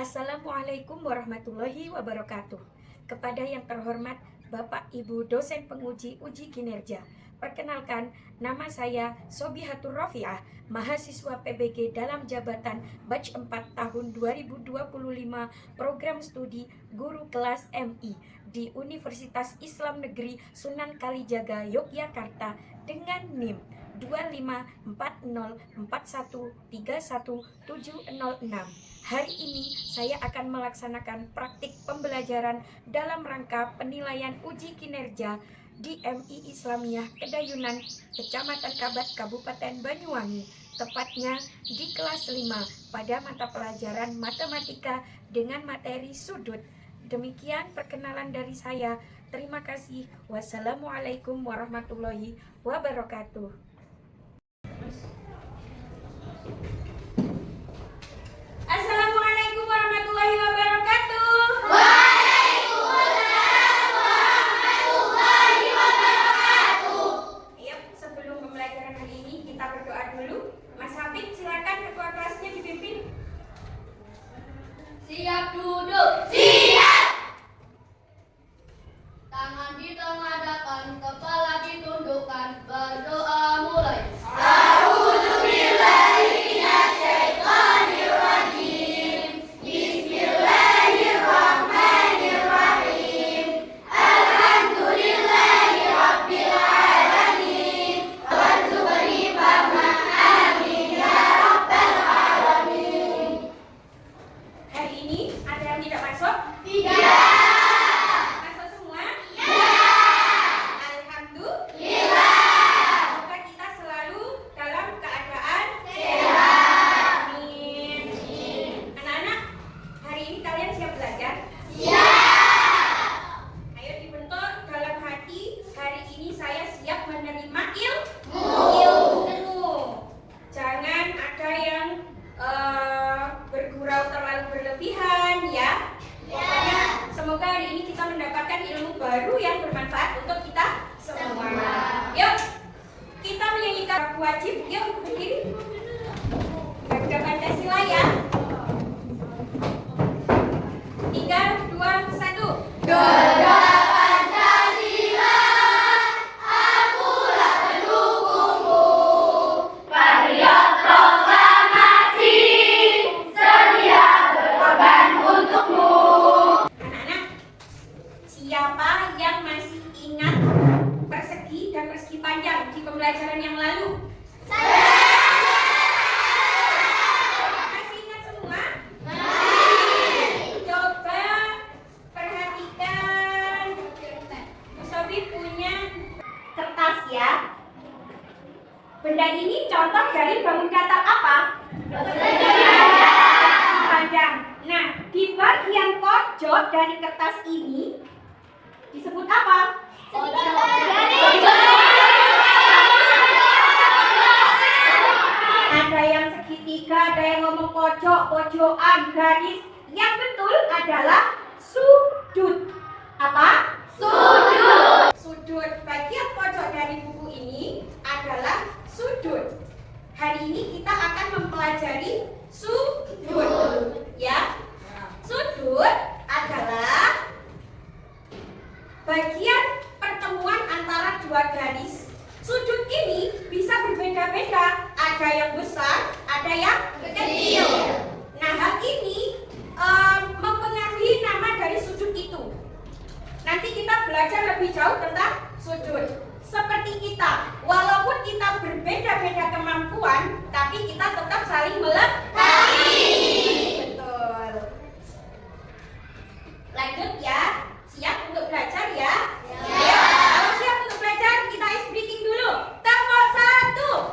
Assalamualaikum warahmatullahi wabarakatuh. Kepada yang terhormat Bapak Ibu dosen penguji uji kinerja, perkenalkan nama saya Sobihatur Rofiah, mahasiswa PBG dalam jabatan batch 4 tahun 2025 program studi guru kelas MI di Universitas Islam Negeri Sunan Kalijaga, Yogyakarta dengan NIM 2540413176. Hari ini saya akan melaksanakan praktik pembelajaran dalam rangka penilaian uji kinerja di MI Islamiyah Kedayunan, Kecamatan Kabat, Kabupaten Banyuwangi, tepatnya di kelas 5 pada mata pelajaran matematika dengan materi sudut. Demikian perkenalan dari saya. Terima kasih. Wassalamualaikum warahmatullahi wabarakatuh. Assalamualaikum warahmatullahi wabarakatuh. Waalaikumsalam warahmatullahi wabarakatuh. Ayo, sebelum pembelajaran hari ini kita berdoa dulu. Mas Habib, silakan ketua kelasnya dipimpin. Siap duduk. Siap. Tangan ditengadahkan, kepala ditundukkan, berdoa mulai. Semoga hari ini kita mendapatkan ilmu baru yang bermanfaat untuk kita semua. Yuk, kita menyanyikan wajib. Yuk, berdiri. Garuda Pancasila ya. 3, 2, 1. Garuda Pancasila, akulah pendukungmu. Patriot proklamasi, sedia berkorban untukmu. Siapa yang masih ingat persegi dan persegi panjang di pembelajaran yang lalu? Masih ingat semua? Masih. Coba perhatikan. Sobi punya kertas ya. Benda ini contoh dari bangun datar apa? Panjang. Nah, di bagian pojok dari kertas ini disebut apa? Ada yang segitiga, ada yang ngomong pojok, pojokan, garis. Yang betul adalah sudut. Apa? Sudut. Sudut. Bagian pojok dari buku ini adalah sudut. Hari ini kita akan mempelajari sudut. Ya. Sudut adalah bagian pertemuan antara dua garis. Sudut ini bisa berbeda-beda, ada yang besar, ada yang kecil. Nah, hal ini mempengaruhi nama dari sudut itu. Nanti kita belajar lebih jauh tentang sudut. Seperti kita, walaupun kita berbeda-beda kemampuan, tapi kita tetap saling melengkapi. Betul. Lanjut ya. Siap untuk belajar ya? Ya. Kalau siap untuk belajar, kita ice breaking dulu. Tempo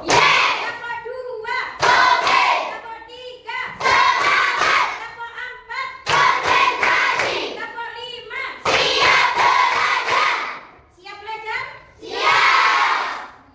1. Yes. Tempo 2. Oke. Tempo 3. Semangat. Tempo 4. Konsentrasi. Tempo 5. Siap belajar. Siap belajar? Siap.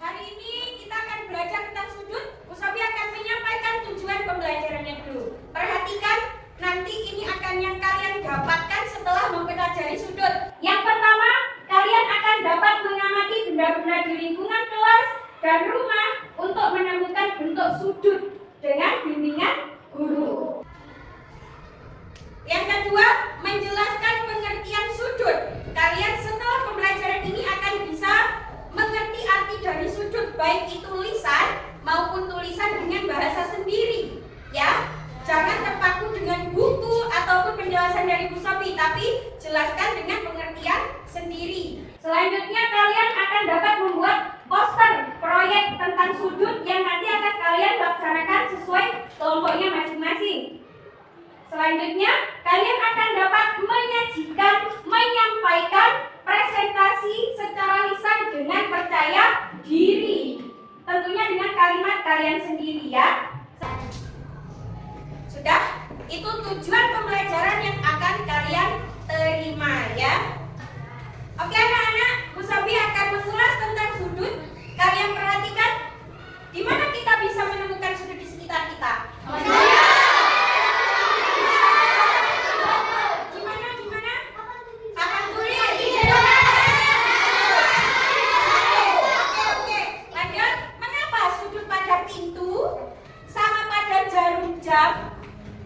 Hari ini kita akan belajar tentang sudut. Usabi akan menyampaikan tujuan pembelajarannya dulu. Perhatikan, nanti ini akan yang kalian dapatkan setelah mempelajari sudut. Yang pertama, kalian akan dapat mengamati benda-benda di lingkungan kelas dan rumah untuk menemukan bentuk sudut dengan bimbingan guru. baik itu lisan maupun tulisan dengan bahasa sendiri, ya. Jangan terpaku dengan buku ataupun penjelasan dari Bu Sophie, tapi jelaskan dengan pengertian sendiri. Selanjutnya kalian akan dapat membuat poster proyek tentang sudut yang nanti akan kalian laksanakan sesuai kelompoknya masing-masing. Selanjutnya, kalian akan dapat menyampaikan presentasi secara lisan dengan percaya diri. Tentunya dengan kalimat kalian sendiri, ya. Sudah, itu tujuan pembelajaran yang akan kalian terima, ya. Oke anak-anak, Bu Sophie akan mengulas tentang sudut. Kalian perhatikan, di mana kita bisa menemukan sudut di sekitar kita?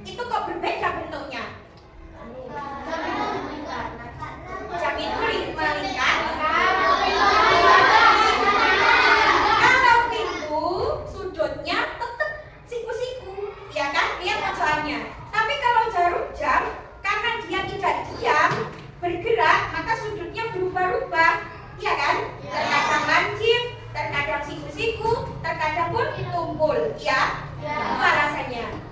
Itu kok berbeda bentuknya? Jam itu melingkar. Kalau pintu sudutnya tetap siku-siku, ya kan? Lihat masalahnya. Tapi kalau jarum jam, karena dia tidak diam, bergerak, maka sudutnya berubah-ubah, ya kan? Terkadang lancip, terkadang siku-siku, terkadang pun tumpul, ya? Itu alasannya.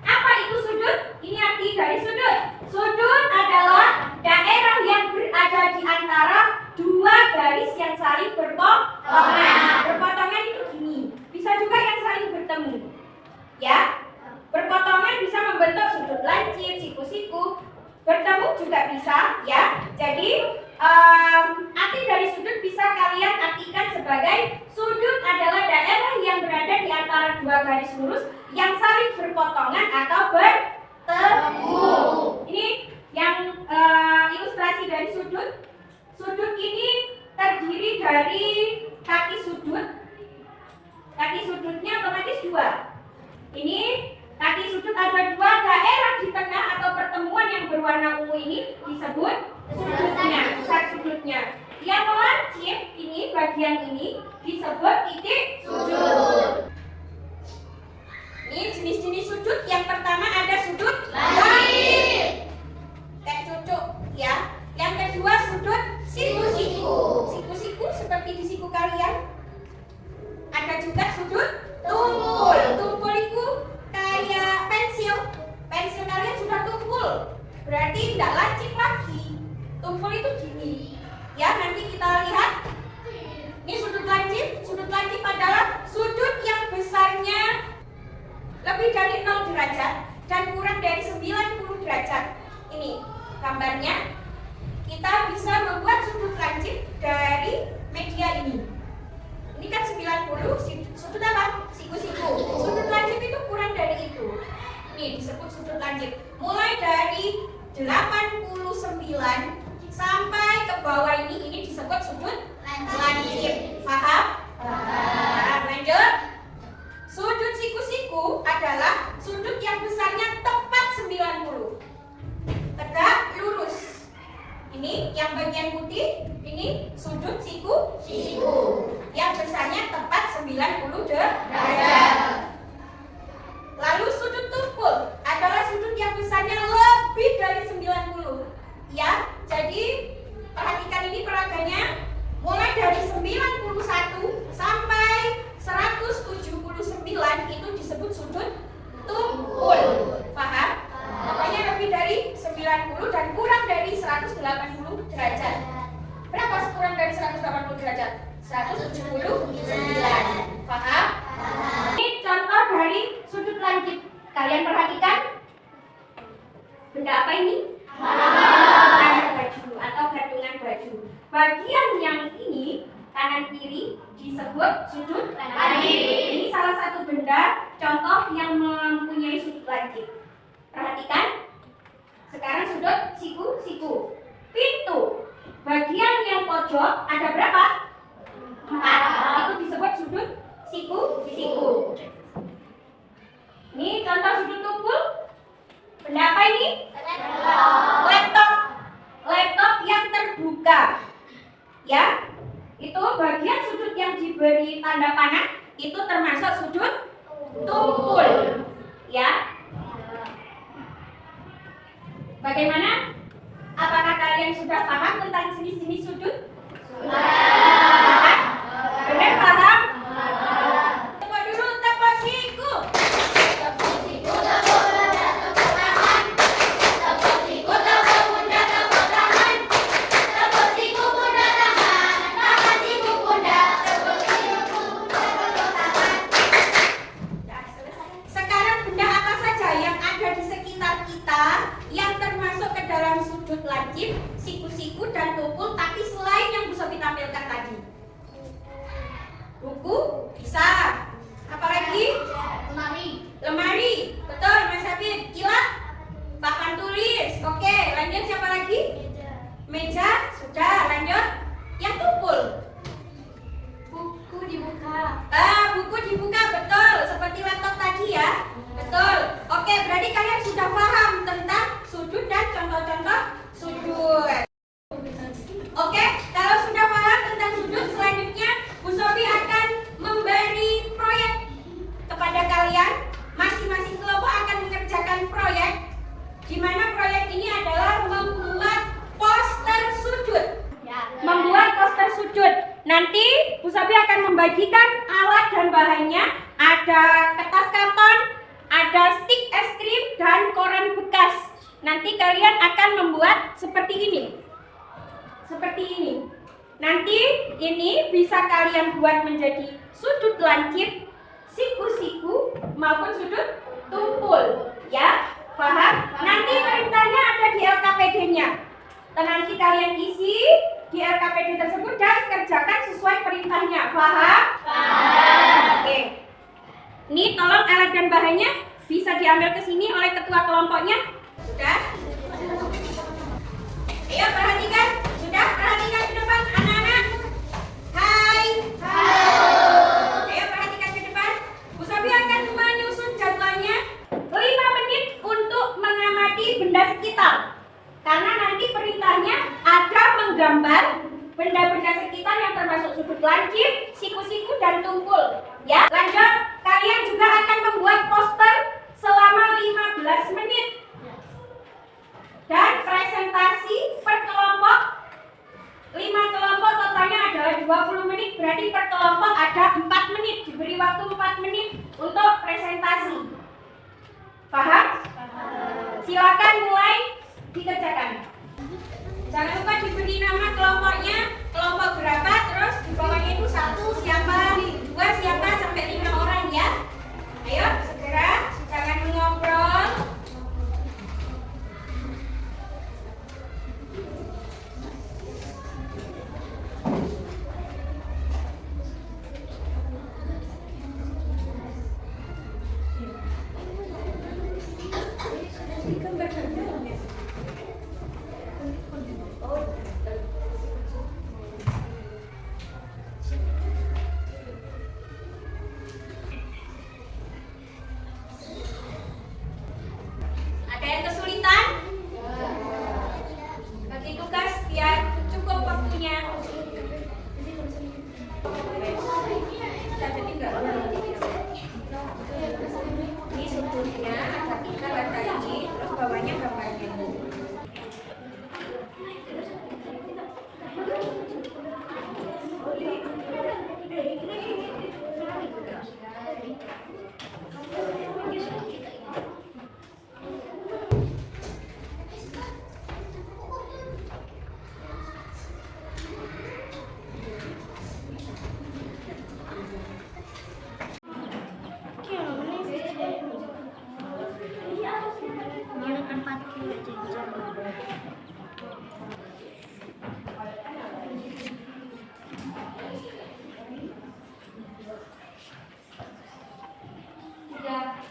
Apa itu sudut? Ini arti dari sudut. Sudut adalah daerah yang berada di antara dua garis yang saling berpotongan. Berpotongan itu gini. Bisa juga yang saling bertemu. Ya. Berpotongan bisa membentuk sudut lancip, siku-siku. Bertemu juga bisa, ya. Jadi arti dari sudut bisa kalian artikan sebagai sudut adalah daerah yang berada di antara dua garis lurus yang saling berpotongan atau bertemu. Ini yang ilustrasi dari sudut. Sudut ini terdiri dari kaki sudut. Kaki sudutnya otomatis dua. Ini kaki sudut ada dua, daerah di tengah atau pertemuan yang berwarna ungu ini disebut sudutnya, pusat sudutnya. Yang melancip ini, bagian ini disebut titik sudut. Ini jenis-jenis sudut. Yang pertama ada sudut lancip, kayak cucuk, ya. Yang kedua sudut siku-siku. Siku-siku seperti di siku kalian. Ada juga sudut tumpul. Tumpul itu kayak pensil. Pensil kalian sudah tumpul, berarti tidak lancip lagi. Tumpul itu gini, ya. Nanti kita lihat. Ini sudut lancip. Sudut lancip adalah sudut yang besarnya lebih dari 0 derajat dan kurang dari 90 derajat. Ini gambarnya. Kita bisa membuat sudut lancip dari media ini. Ini kan 90, sudut apa? Siku-siku. Sudut lancip itu kurang dari itu. Ini disebut sudut lancip. Mulai dari 89 sampai ke bawah ini disebut sudut lancip. Paham? Paham. Lanjut. Sudut siku-siku adalah sudut yang besarnya tepat 90. Tegak lurus. Ini yang bagian putih, ini sudut siku-siku. Yang besarnya tepat 90 derajat. Lalu sudut tumpul adalah sudut yang besarnya lebih dari 90. Ya, jadi perhatikan ini peraganya. Mulai dari 91 sampai 179 itu disebut sudut tumpul. Paham? Pokoknya lebih dari 90 dan kurang dari 180 derajat. Berapa kurang dari 180 derajat? 179. Paham? Ini contoh dari sudut lancip. Kalian perhatikan. Benda apa ini? Baju atau gantungan baju. Bagian yang ini kanan kiri disebut sudut lancip. Ini salah satu benda contoh yang mempunyai sudut lancip. Perhatikan. Sekarang sudut siku-siku. Pintu. Bagian yang pojok ada berapa? 4. Itu disebut sudut siku-siku. Ini contoh sudut tumpul. Benda apa ini? Laptop. Laptop yang terbuka. Ya. Itu bagian sudut yang tanda panah itu termasuk sudut tumpul. Ya. Bagaimana? Apakah kalian sudah paham tentang jenis-jenis sudut? Paham? Benar paham? Coba dulu tepuk siku. Tepuk siku, tepuk dada, tepuk tangan. Tepuk siku, tepuk pundak, tepuk tangan. Tepuk siku, pundak, tangan. Tangan siku, pundak. Tepuk siku, pundak, tepuk tangan. Sekarang benda apa saja yang ada di sekitar kita yang termasuk ke dalam sudut lancip, siku-siku dan tumpul, tapi selain yang bisa ditampilkan tadi? Buku bisa. Apalagi? Lemari. Betul, Mas Habib. Kilat? Papan tulis. Oke, lanjut siapa lagi? Meja. Sudah, lanjut. Yang tumpul? Buku dibuka. Buku dibuka, betul. Seperti laptop tadi ya. Betul. Oke, berarti kalian sudah paham tentang sudut dan contoh-contoh sudut. Oke, kalau sudah paham tentang sudut, selanjutnya Bu Sobi akan memberi proyek kepada kalian. Masing-masing kelompok akan mengerjakan proyek, di mana proyek ini adalah membuat poster sudut. Membuat poster sudut. Nanti Bu Sobi akan membagikan alat dan bahannya. Ada kertas karton, ada stik es krim dan koran bekas. Nanti kalian akan membuat seperti ini. Seperti ini. Nanti ini bisa kalian buat menjadi sudut lancip, siku-siku maupun sudut tumpul. Ya, paham? Nanti perintahnya ada di LKPD-nya. Nanti kalian isi di LKPD tersebut dan kerjakan sesuai perintahnya. Paham? Paham. Oke. Ini tolong alat dan bahannya bisa diambil ke sini oleh ketua kelompoknya. Sudah? Ayo perhatikan. Sudah? Perhatikan ke depan anak-anak. Hai. Ayo perhatikan ke depan. Bu Sobi akan menyusun jadwalnya 5 menit untuk mengamati benda sekitar. Karena nanti perintahnya ada menggambar benda-benda sekitar yang termasuk sudut lancip, siku-siku dan tumpul. Ya, lanjut. Kalian juga akan membuat poster selama 15 menit. Dan presentasi per kelompok 5 kelompok totalnya adalah 20 menit. Berarti per kelompok ada 4 menit. Diberi waktu 4 menit untuk presentasi. Paham? Silakan mulai dikerjakan. Jangan lupa diberi nama kelompoknya, kelompok berapa, terus di bawahnya itu 1 siapa, 2 siapa, sampai 5 orang ya. Ayo segera, jangan mengobrol. Ada yang kesulitan? Bagi tugas biar cukup waktunya. Ini sudutnya ada 3 lagi, terus bawahnya gambarnya.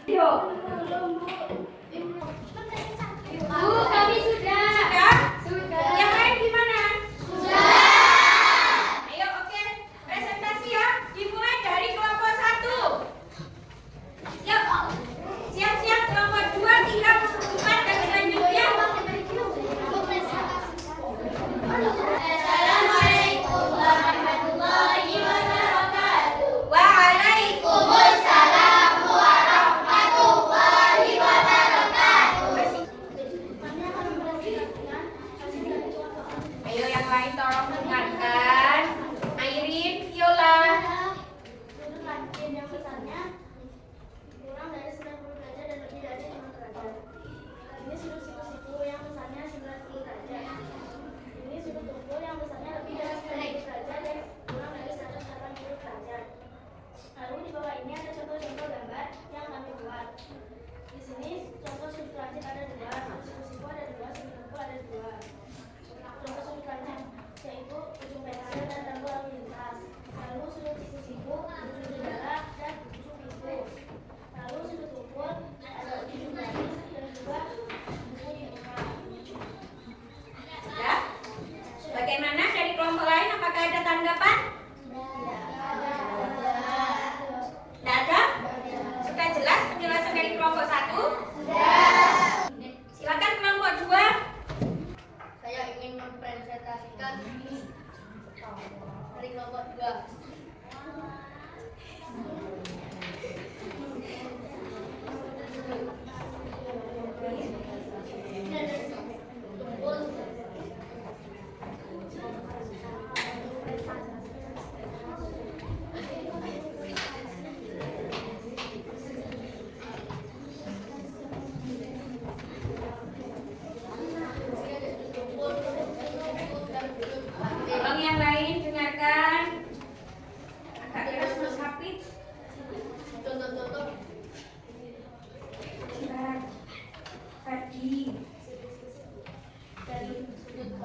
Yuk. Bu, kami sudah. Sudah? Yang lain gimana? Sudah. Ayo, oke. Presentasi ya. Dimulai dari kelompok 1. Yuk. Siap-siap kelompok 2, 3, 4 dan selanjutnya.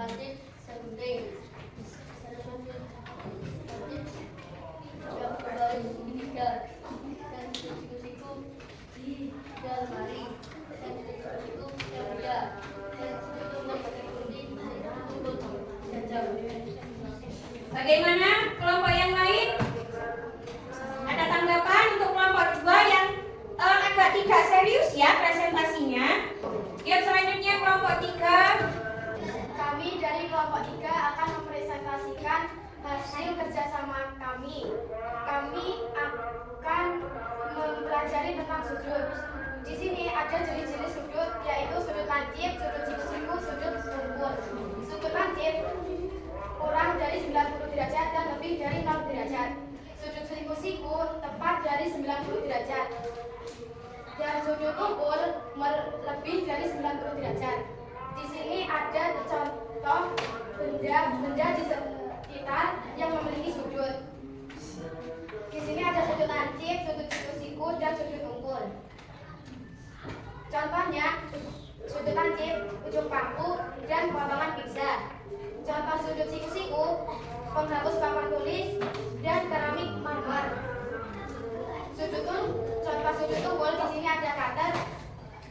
Lanjut segunting. Yang kembali tiga dan siku-siku di lemari dan siku-siku yang muda dan siku yang pakai gunting untuk jajah. Bagaimana kelompok yang lain? Ada tanggapan untuk kelompok 2 yang agak tidak serius ya presentasinya? Yang selanjutnya kelompok 3. Kami dari kelompok 3 akan mempresentasikan hasil kerjasama kami. Kami akan mempelajari tentang sudut. Di sini ada jenis-jenis sudut, yaitu sudut lancip, sudut siku-siku, sudut sempur. Sudut lancip kurang dari 90 derajat dan lebih dari 0 derajat. Sudut siku-siku tepat dari 90 derajat. Dan sudut tumpul lebih dari 90 derajat. Di sini ada contoh benda di sekitar yang memiliki sudut. Di sini ada sudut lancip, sudut siku-siku, dan sudut tumpul. Contohnya, sudut lancip, ujung paku, dan potongan pizza. Contoh sudut siku-siku, penghapus papan tulis, dan keramik marmer. Contoh sudut tumpul di sini ada cutter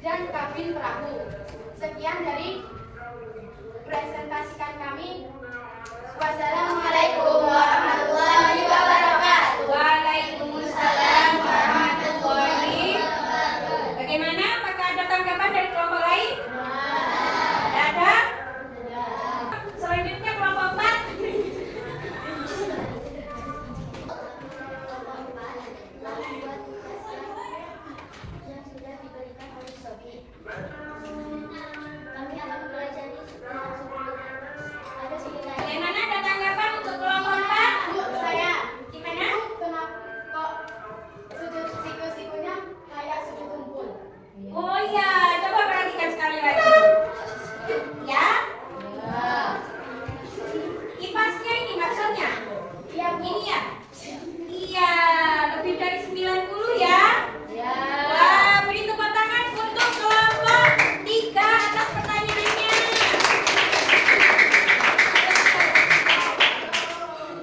dan kabin perahu. Sekian dari presentasikan kami. Wassalamualaikum warahmatullahi wabarakatuh. Waalaikumsalam warahmatullahi wabarakatuh. Bagaimana? Apakah ada tanggapan dari kelompok lain? Tidak ada? Selanjutnya kelompok 4. Yang sudah diberikan oleh Sobi. Kami akan mempelajari sudut. Ada sudut lain. Bagaimana? Ada tanggapan untuk kelompok 4? Saya. Gimana? Kenapa kok sudut siku-sikunya kayak sudut tumpul? Oh iya, coba perhatikan sekali lagi. Ya? Kipasnya ini maksudnya? Iya, Bu. Ini ya? Iya, lebih dari 90 ya? Ya. Wah, beri tepuk tangan untuk kelompok 3 atas pertanyaannya.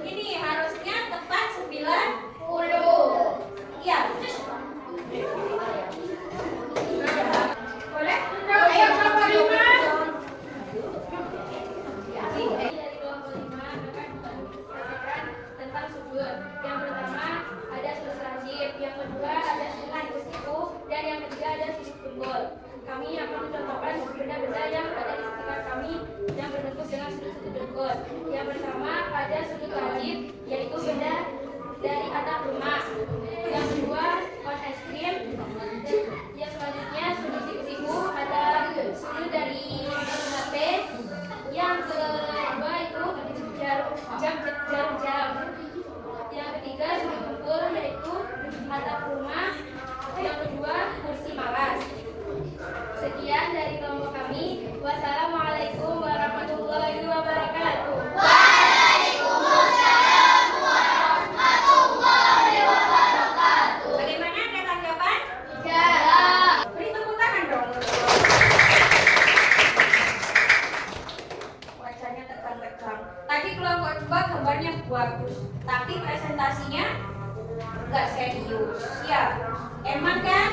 Ini harusnya tepat 90. Iya. Boleh? Ayo kelompok 5. Dari kelompok 5 akan menjelaskan tentang sudut. Yang pertama ada sudut lancip, yang kedua ada sudut siku, dan yang ketiga ada sudut tumpul. Kami akan mencontohkan benda-benda yang ada di sekitar kami yang berbentuk dengan sudut-sudut tumpul. Yang pertama ada sudut lancip, yaitu benda dari atap rumah. Yang kedua pohon es krim. Yang selanjutnya sudut siku-siku, ada sudut dari HP. Yang kedua itu jarum jam. Yang ketiga sudut tumpul, yaitu atap rumah. Yang kedua kursi malas. Sekian dari kelompok kami. Wassalamualaikum warahmatullahi wabarakatuh. Bagaimana? Ada tanggapan? Ya. Beri tepuk tangan dong. Wajahnya tegang-tegang. Tadi kelompok 2 gambarnya bagus, tapi presentasinya nggak serius. Ya, emang kan?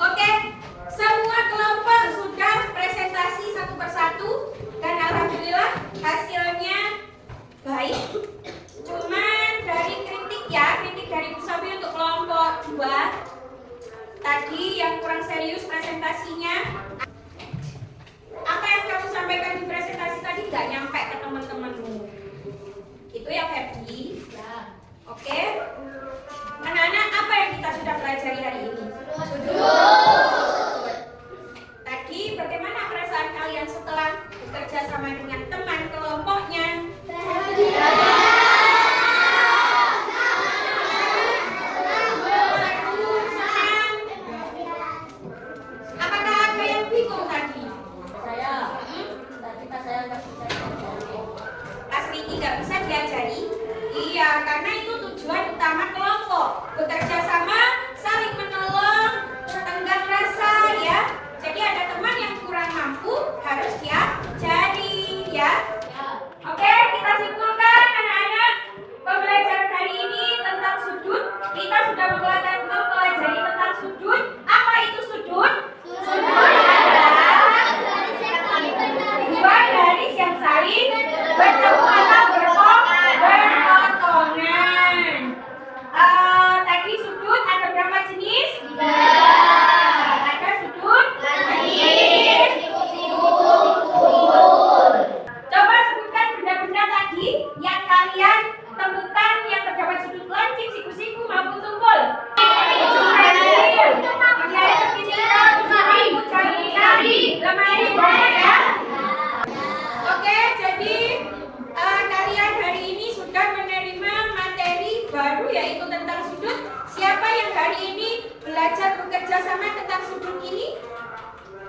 Oke, semua kelompok sudah presentasi satu persatu dan alhamdulillah hasilnya baik. Cuman dari kritik dari Bu Sobi untuk kelompok 2 tadi yang kurang serius presentasinya. Apa yang kamu sampaikan di presentasi tadi nggak nyampe ke teman-temanmu. Itu ya Ferdi. Ya. Oke. Anak-anak, apa yang kita sudah pelajari hari ini? Tadi bagaimana perasaan kalian setelah bekerja sama dengan teman kelompoknya? Senang? Apakah ada yang bingung tadi? Tadi pas saya nggak bisa diajari. Pas Riki nggak bisa diajari? Iya, karena itu tujuan utama kelompok. Bekerja sama, saling menolong, tenggang rasa ya. Jadi ada teman yang kurang mampu harus dia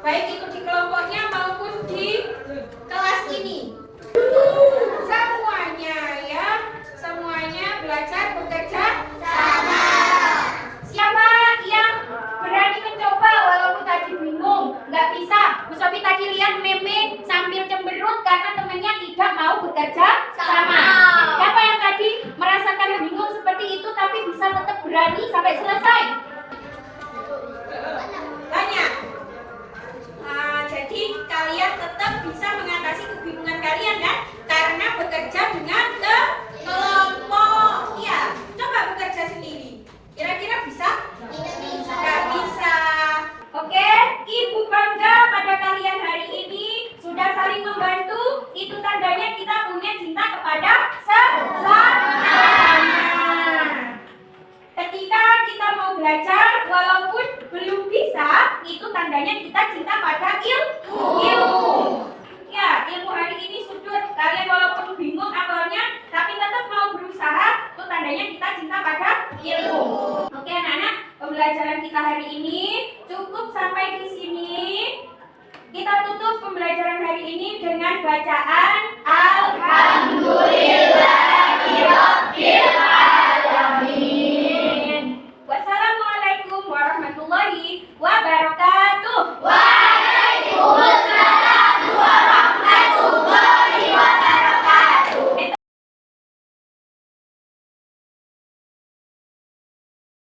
baik itu di kelompoknya maupun di kelas ini. Semuanya ya, semuanya belajar bekerja sama. Siapa yang berani mencoba walaupun tadi bingung, nggak bisa? Bu Sofi tadi lihat meme sambil cemberut karena temannya tidak mau bekerja sama. Siapa yang tadi merasakan bingung seperti itu tapi bisa tetap berani sampai selesai? Banyak. Nah, jadi kalian tetap bisa mengatasi kebingungan kalian kan? Karena bekerja dengan kelompok. Iya, coba bekerja sendiri. Kira-kira bisa? Nggak bisa. Oke, Ibu bangga pada kalian hari ini sudah saling membantu. Itu tandanya kita punya cinta kepada sesama. Ketika kita mau belajar walaupun belum bisa, itu tandanya kita cinta pada ilmu. Ya, ilmu hari ini sudut. Kalian walaupun bingung akalnya, tapi tetap mau berusaha, itu tandanya kita cinta pada ilmu. Oke anak-anak, pembelajaran kita hari ini cukup sampai di sini. Kita tutup pembelajaran hari ini dengan bacaan Alhamdulillahirabbil alamin.